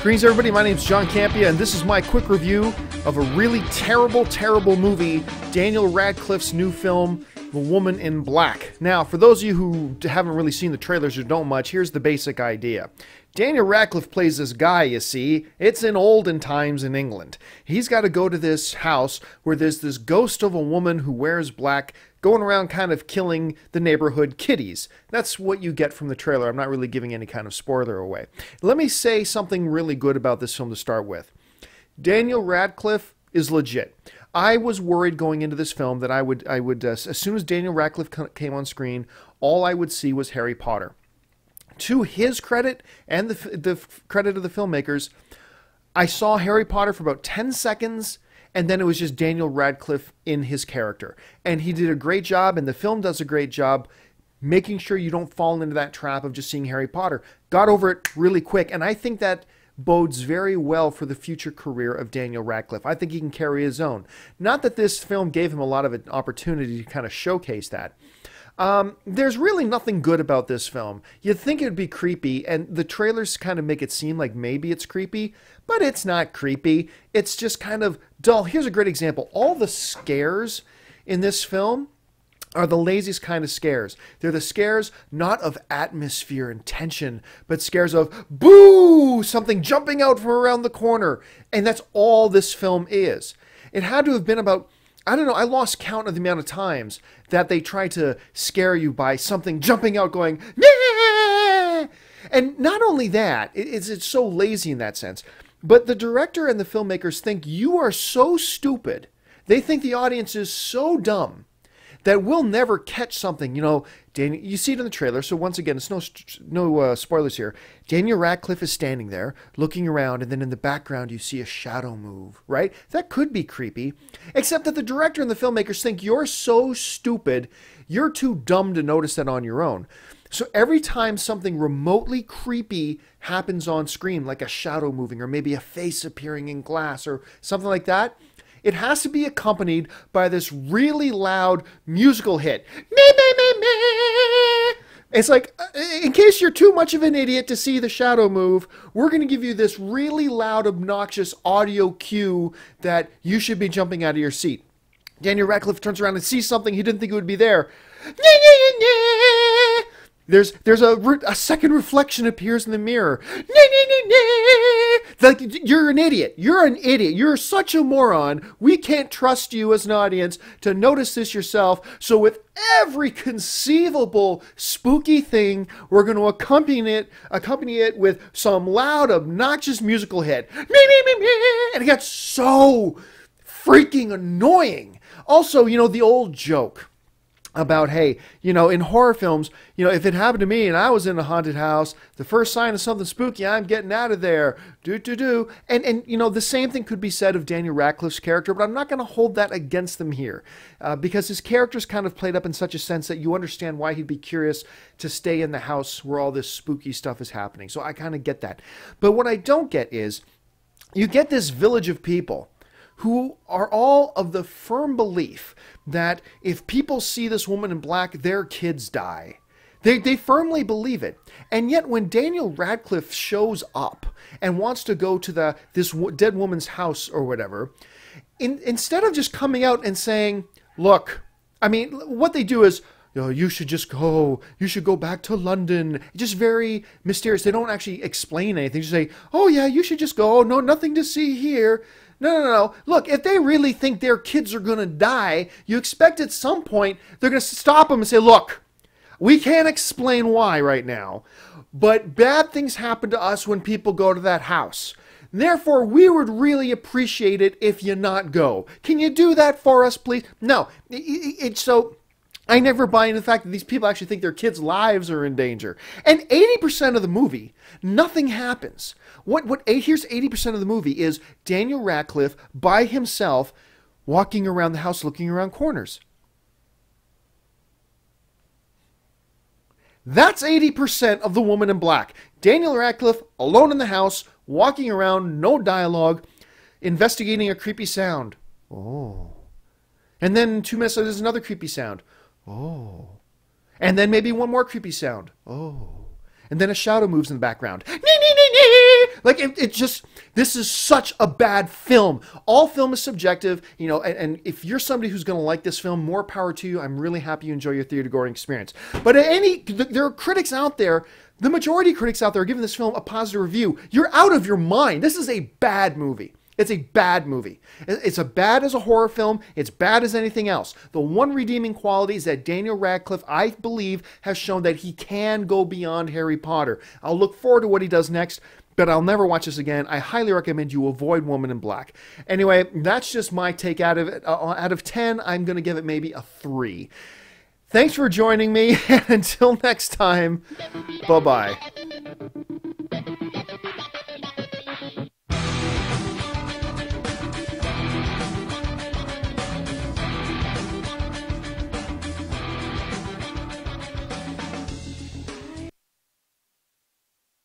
Greetings, everybody. My name's John Campea, and this is my quick review of a really terrible, terrible movie, Daniel Radcliffe's new film, The Woman in Black. Now, for those of you who haven't really seen the trailers or don't much, here's the basic idea. Daniel Radcliffe plays this guy, you see. It's in olden times in England. He's got to go to this house where there's this ghost of a woman who wears black, going around kind of killing the neighborhood kiddies. That's what you get from the trailer. I'm not really giving any kind of spoiler away. Let me say something really good about this film to start with. Daniel Radcliffe is legit. I was worried going into this film that I would as soon as Daniel Radcliffe came on screen, all I would see was Harry Potter. To his credit and the credit of the filmmakers, I saw Harry Potter for about 10 seconds, and then it was just Daniel Radcliffe in his character. And he did a great job, and the film does a great job making sure you don't fall into that trap of just seeing Harry Potter. Got over it really quick, and I think that bodes very well for the future career of Daniel Radcliffe. I think he can carry his own. Not that this film gave him a lot of an opportunity to kind of showcase that. There's really nothing good about this film. You'd think it would be creepy, and the trailers kind of make it seem like maybe it's creepy, but it's not creepy. It's just kind of dull. Here's a great example. All the scares in this film are the laziest kind of scares. They're the scares not of atmosphere and tension, but scares of boo, something jumping out from around the corner. And that's all this film is. It had to have been about, I don't know, I lost count of the amount of times that they try to scare you by something jumping out going, nah! And not only that, it's so lazy in that sense, but the director and the filmmakers think you are so stupid, they think the audience is so dumb, that we'll never catch something. You know, Daniel, you see it in the trailer, so once again, it's no spoilers here. Daniel Radcliffe is standing there, looking around, and then in the background you see a shadow move, right? That could be creepy, except that the director and the filmmakers think you're so stupid, you're too dumb to notice that on your own. So every time something remotely creepy happens on screen, like a shadow moving, or maybe a face appearing in glass, or something like that, it has to be accompanied by this really loud musical hit. It's like, in case you're too much of an idiot to see the shadow move, we're going to give you this really loud, obnoxious audio cue that you should be jumping out of your seat. Daniel Radcliffe turns around and sees something he didn't think it would be there. There's a second reflection appears in the mirror. Like, you're an idiot. You're an idiot. You're such a moron. We can't trust you as an audience to notice this yourself. So with every conceivable spooky thing, we're going to accompany it with some loud, obnoxious musical hit. And it gets so freaking annoying. Also, you know, the old joke about, hey, you know, in horror films, you know, if it happened to me and I was in a haunted house, the first sign of something spooky, I'm getting out of there. And you know, the same thing could be said of Daniel Radcliffe's character, but I'm not going to hold that against them here because his character's kind of played up in such a sense that you understand why he'd be curious to stay in the house where all this spooky stuff is happening. So I kind of get that. But what I don't get is you get this village of people who are all of the firm belief that if people see this woman in black, their kids die. They firmly believe it. And yet when Daniel Radcliffe shows up and wants to go to this dead woman's house or whatever, instead of just coming out and saying, look, I mean, what they do is, you know, you should just go. You should go back to London. Just very mysterious. They don't actually explain anything. Just say, oh, yeah, you should just go. No, nothing to see here. No. Look, if they really think their kids are going to die, you expect at some point they're going to stop them and say, look, we can't explain why right now, but bad things happen to us when people go to that house. Therefore, we would really appreciate it if you not go. Can you do that for us, please? No. So I never buy into the fact that these people actually think their kids' lives are in danger. And 80% of the movie, nothing happens. Here's 80% of the movie is Daniel Radcliffe by himself walking around the house looking around corners. That's 80% of The Woman in Black. Daniel Radcliffe alone in the house, walking around, no dialogue, investigating a creepy sound. Oh. And then 2 minutes later, there's another creepy sound. Oh. And then maybe one more creepy sound. Oh. And then a shadow moves in the background. Like, it just, this is such a bad film. All film is subjective, you know, and if you're somebody who's going to like this film, more power to you. I'm really happy you enjoy your theater-going experience. But there are critics out there, the majority of critics out there are giving this film a positive review. You're out of your mind. This is a bad movie. It's a bad movie. It's as bad as a horror film. It's bad as anything else. The one redeeming quality is that Daniel Radcliffe, I believe, has shown that he can go beyond Harry Potter. I'll look forward to what he does next, but I'll never watch this again. I highly recommend you avoid Woman in Black. Anyway, that's just my take out of it. Out of 10, I'm going to give it maybe a 3. Thanks for joining me, and until next time, bye-bye.